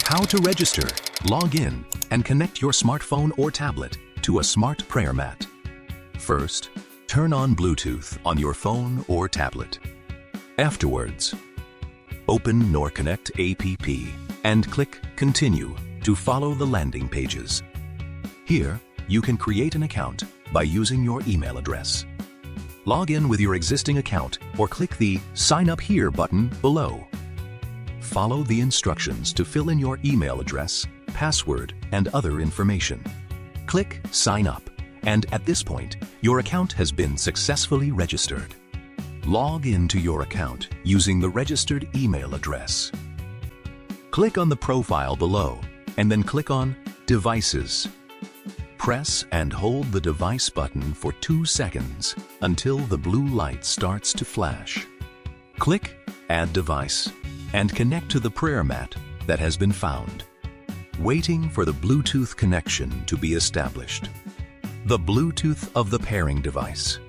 How to register, log in, and connect your smartphone or tablet to a smart prayer mat. First, turn on Bluetooth on your phone or tablet. Afterwards, open NoorConnect app and click Continue to follow the landing pages. Here, you can create an account by using your email address. Log in with your existing account or click the Sign Up Here button below. Follow the instructions to fill in your email address, password, and other information. Click Sign Up, and at this point, your account has been successfully registered. Log into your account using the registered email address. Click on the profile below, and then click on Devices. Press and hold the device button for 2 seconds until the blue light starts to flash. Click Add Device and connect to the prayer mat that has been found. Waiting for the Bluetooth connection to be established. The Bluetooth of the pairing device.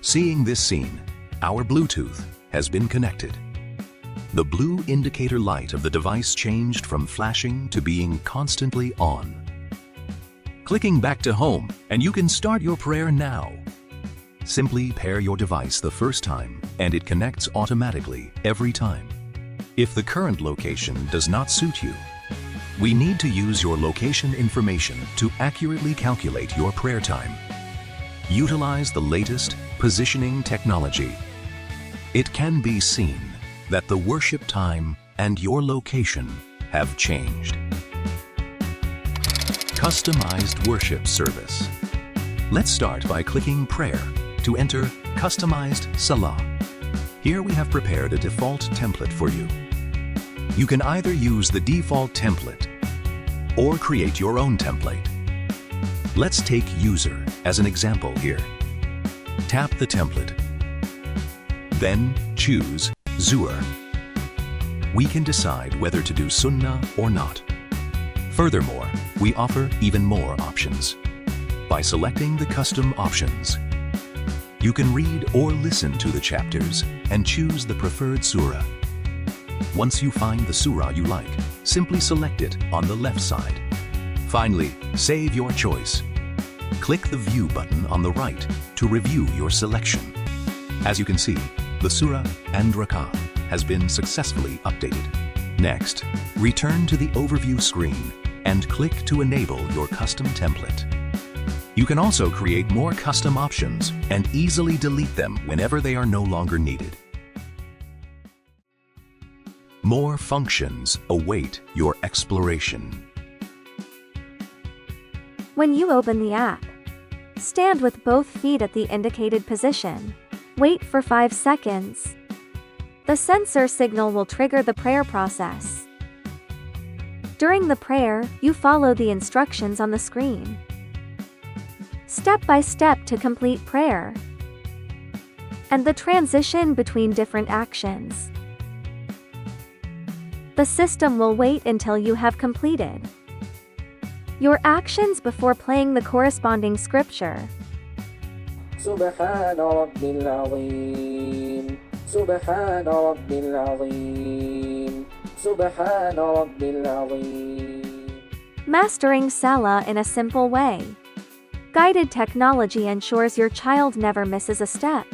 Seeing this scene, our Bluetooth has been connected. The blue indicator light of the device changed from flashing to being constantly on. Clicking back to home, and you can start your prayer now. Simply pair your device the first time, and it connects automatically every time. If the current location does not suit you, we need to use your location information to accurately calculate your prayer time. Utilize the latest positioning technology. It can be seen that the worship time and your location have changed. Customized worship service. Let's start by clicking Prayer to enter Customized Salah. Here we have prepared a default template for you. You can either use the default template or create your own template. Let's take User as an example here. Tap the template. Then choose Zuhr. We can decide whether to do Sunnah or not. Furthermore, we offer even more options. By selecting the custom options, you can read or listen to the chapters and choose the preferred surah. Once you find the surah you like, simply select it on the left side. Finally, save your choice. Click the View button on the right to review your selection. As you can see, the surah and rak'ah has been successfully updated. Next, return to the overview screen and click to enable your custom template. You can also create more custom options and easily delete them whenever they are no longer needed. More functions await your exploration. When you open the app, stand with both feet at the indicated position. Wait for 5 seconds. The sensor signal will trigger the prayer process. During the prayer, you follow the instructions on the screen. Step by step to complete prayer. And the transition between different actions. The system will wait until you have completed your actions before playing the corresponding scripture. سبحان رب العظيم سبحان رب العظيم سبحان رب العظيم. Mastering Salah in a simple way. Guided technology ensures your child never misses a step.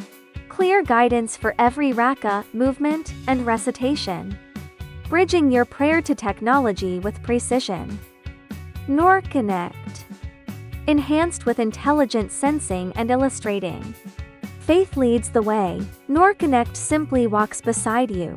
Clear guidance for every rak'ah, movement, and recitation. Bridging your prayer to technology with precision. NoorConnect. Enhanced with intelligent sensing and illustrating. Faith leads the way. NoorConnect simply walks beside you.